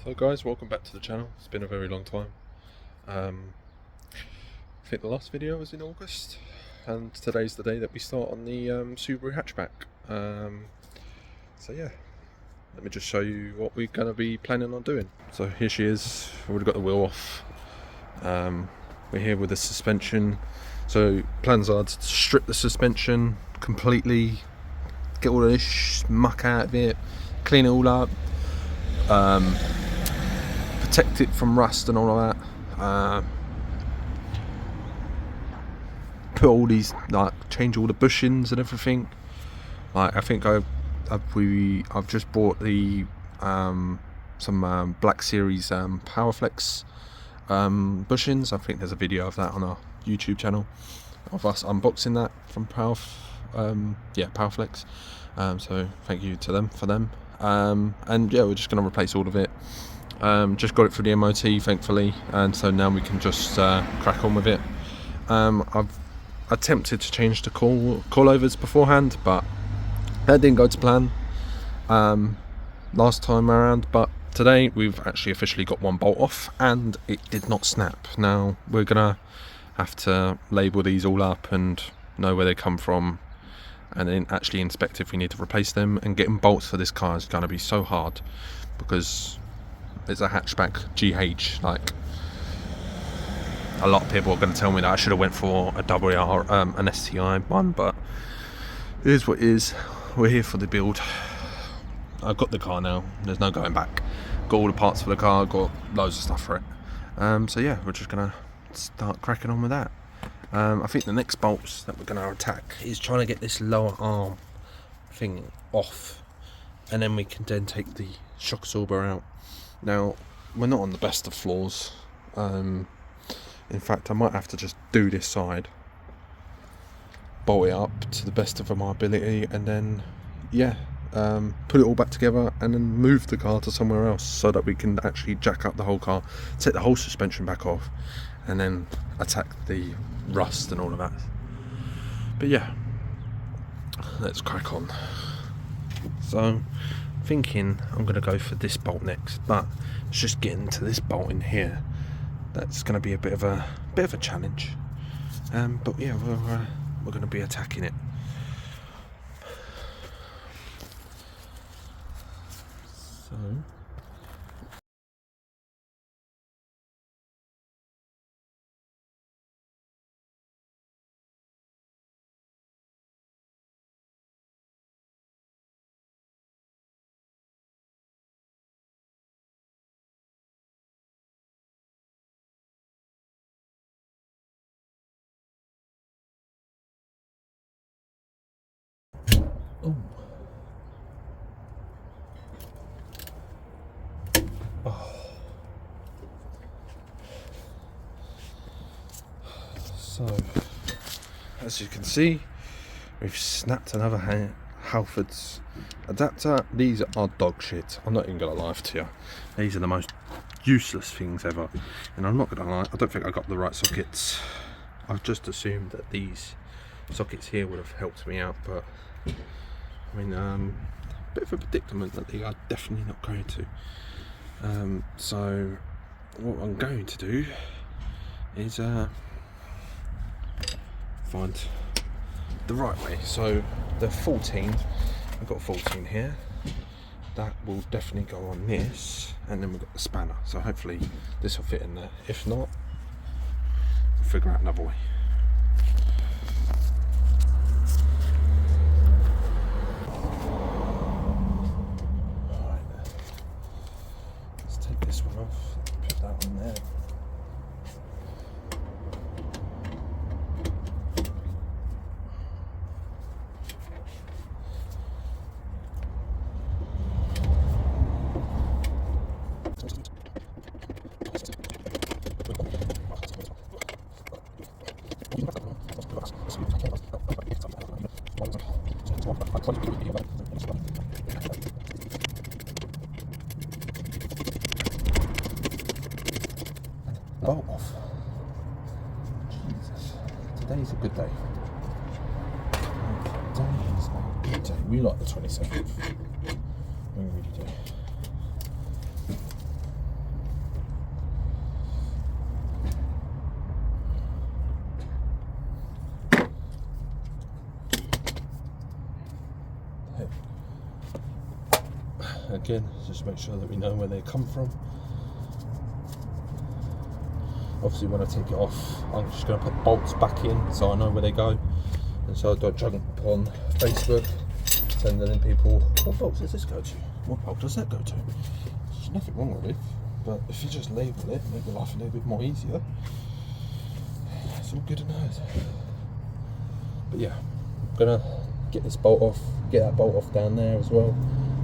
So guys, welcome back to the channel. It's been a very long time. I think the last video was in August, and today's the day that we start on the Subaru Hatchback. So yeah, let me just show you what we're going to be planning on doing. So here she is. We've already got the wheel off. We're here with the suspension. So plans are to strip the suspension completely, get all this muck out of it, clean it all up, protect it from rust and all of that. Put all these, like, change all the bushings and everything. Like, I think I've just bought the some Black Series Powerflex bushings. I think there's a video of that on our YouTube channel of us unboxing that from Powerflex. So thank you to them for them. And yeah, we're just going to replace all of it. Just got it through the MOT, thankfully, and so now we can just crack on with it. I've attempted to change the coilovers beforehand, but that didn't go to plan last time around. But today we've actually officially got one bolt off, and it did not snap. Now we're gonna have to label these all up and know where they come from, and then actually inspect if we need to replace them. And getting bolts for this car is going to be so hard because it's a hatchback GH. Like, a lot of people are going to tell me that I should have went for a WR, an STI one, but it is what it is. We're here for the build. I've got the car now, there's no going back. Got all the parts for the car, got loads of stuff for it. So yeah, we're just going to start cracking on with that. I think the next bolts that we're going to attack is trying to get this lower arm thing off, and then we can then take the shock absorber out. Now, we're not on the best of floors. In fact, I might have to just do this side, bolt it up to the best of my ability, and then yeah, put it all back together and then move the car to somewhere else so that we can actually jack up the whole car, take the whole suspension back off, and then attack the rust and all of that. But yeah, let's crack on. So thinking I'm going to go for this bolt next, but it's just getting to this bolt in here that's going to be a bit of a challenge. But yeah, we're going to be attacking it. So So, as you can see, we've snapped another Halford's adapter. These are dog shit. I'm not even gonna lie to you. These are the most useless things ever. And I'm not gonna lie, I don't think I got the right sockets. I've just assumed that these sockets here would have helped me out, but I mean, a bit of a predicament that they are definitely not going to. So what I'm going to do is find the right way. So the 14, I've got a 14 here, that will definitely go on this, and then we've got the spanner, so hopefully this will fit in there. If not, we'll figure out another way. Alright, let's take this one off, put that on there. Bolt off. Jesus, today's a good day. Today's a good day. We like the 27th. We really do. again, just make sure that we know where they come from. Obviously when I take it off, I'm just going to put bolts back in so I know where they go, and so I don't jump on Facebook sending in people, what bolt does this go to? What bolt does that go to? There's nothing wrong with it, but if you just label it, make your life a little bit more easier. It's all good and nice. But yeah, I'm gonna get this bolt off, get that bolt off down there as well,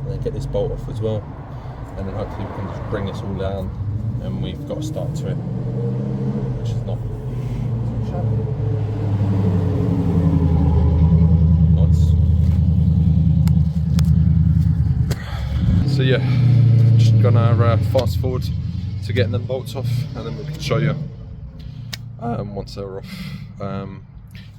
and then get this bolt off as well, and then hopefully we can just bring this all down and we've got a start to it, which is not nice. So yeah, just gonna fast forward to getting them bolts off, and then we can show you once they're off.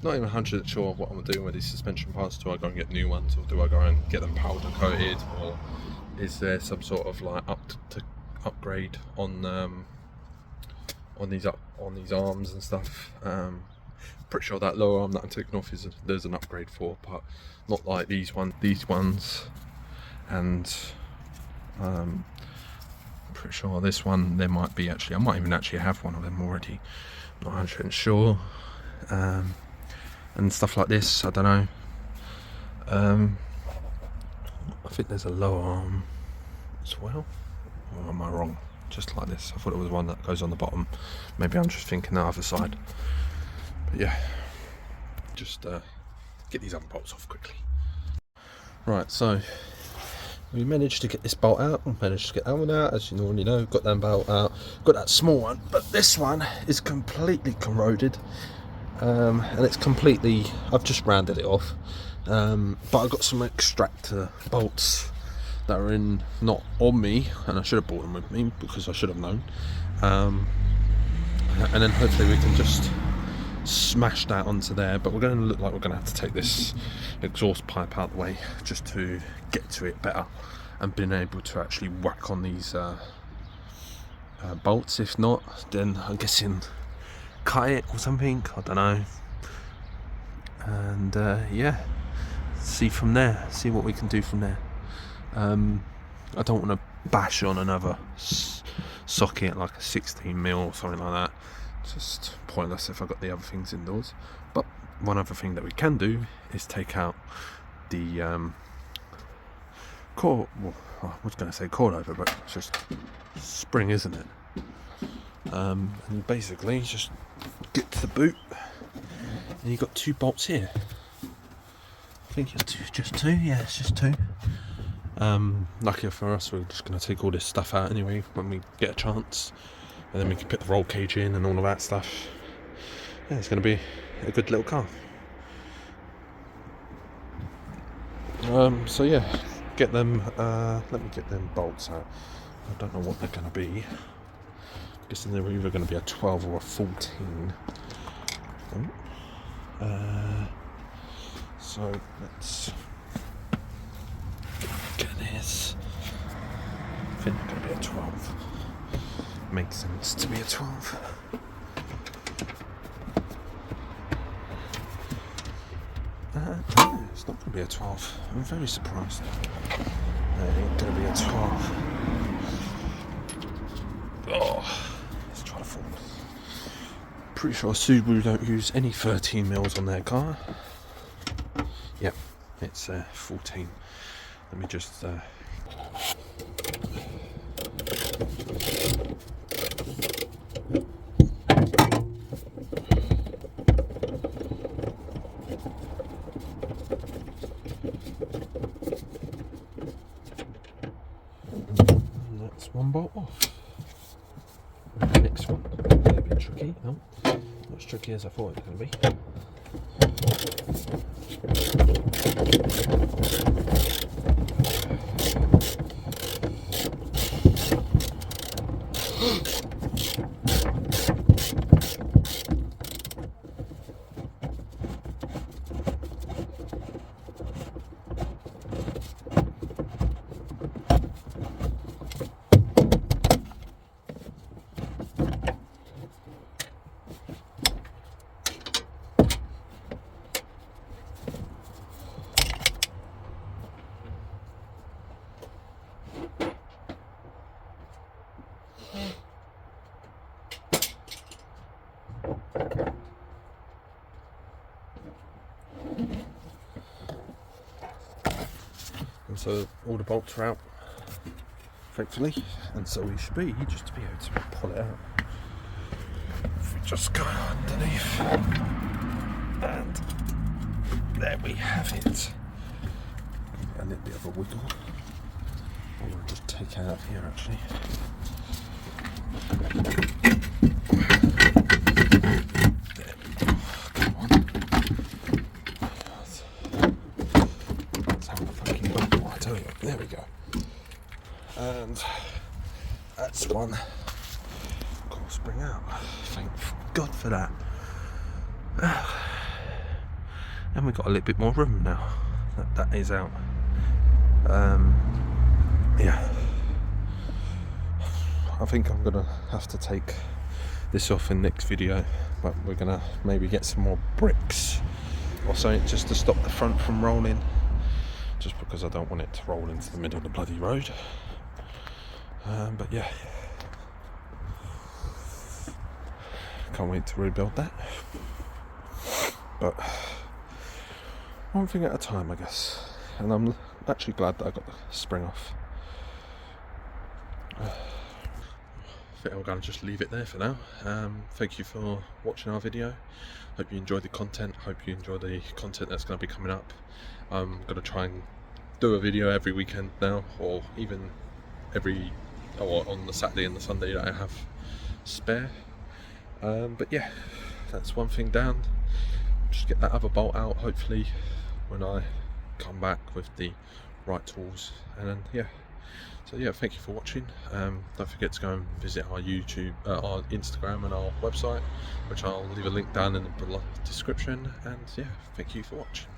Not even 100% sure what I'm doing with these suspension parts. Do I go and get new ones, or do I go and get them powder coated, or is there some sort of like upgrade on these arms and stuff? Pretty sure that lower arm that I'm taking off there's an upgrade for, but not like these ones, and pretty sure this one there might be I might even actually have one of them already. Not 100% sure. And stuff like this, I don't know. I think there's a lower arm as well, or am I wrong? Just like this, I thought it was one that goes on the bottom. Maybe I'm just thinking the other side. But yeah, just get these other bolts off quickly. Right, so we managed to get this bolt out, managed to get that one out, as you already know. Got that bolt out, got that small one, but this one is completely corroded. And it's completely, I've just rounded it off, but I got some extractor bolts that are not on me, and I should have brought them with me because I should have known, and then hopefully we can just smash that onto there. But we're going to look like we're going to have to take this exhaust pipe out the way just to get to it better, and being able to actually whack on these bolts. If not, then I'm guessing cut it or something, I don't know, and yeah, see from there, see what we can do from there. I don't want to bash on another socket like a 16mm or something like that, just pointless if I've got the other things indoors. But one other thing that we can do is take out the core, well, I was going to say cord over, but it's just spring, isn't it? And basically just get to the boot, and you've got two bolts here. I think it's just two, yeah, it's just two. Lucky for us, we're just going to take all this stuff out anyway when we get a chance, and then we can put the roll cage in and all of that stuff. Yeah, it's going to be a good little car. So yeah, get them, let me get them bolts out. I don't know what they're going to be. Guessing they're either going to be a 12 or a 14. So let's get this. I think they're going to be a 12. Makes sense to be a 12. No, it's not going to be a 12. I'm very surprised. No, it ain't going to be a 12. Oh. Pretty sure Subaru don't use any 13mm on their car. Yep, it's 14. Let me just and that's one bolt off. Next one, a little bit tricky. No, not as tricky as I thought it was going to be. And so all the bolts are out, thankfully, and so we should be just to be able to pull it out. If we just go underneath, and there we have it. A little bit of a wiggle. Or we'll just take it out here actually. There we go. Come on. That's how the fucking bump, I tell you. There we go. And that's one. Got to spring out. Thank God for that. And we've got a little bit more room now. That is out. Yeah. I think I'm gonna have to take this off in the next video, but we're gonna maybe get some more bricks or something just to stop the front from rolling, just because I don't want it to roll into the middle of the bloody road. But yeah, can't wait to rebuild that. But one thing at a time, I guess. And I'm actually glad that I got the spring off. I think I'm going to just leave it there for now. Thank you for watching our video. Hope you enjoyed the content. Hope you enjoy the content that's going to be coming up. I'm going to try and do a video every weekend now, or even on the Saturday and the Sunday that I have spare. But yeah, that's one thing down. Just get that other bolt out, hopefully, when I come back with the right tools. And then yeah, so yeah, thank you for watching. Don't forget to go and visit our YouTube, our Instagram and our website, which I'll leave a link down in the description. And yeah, thank you for watching.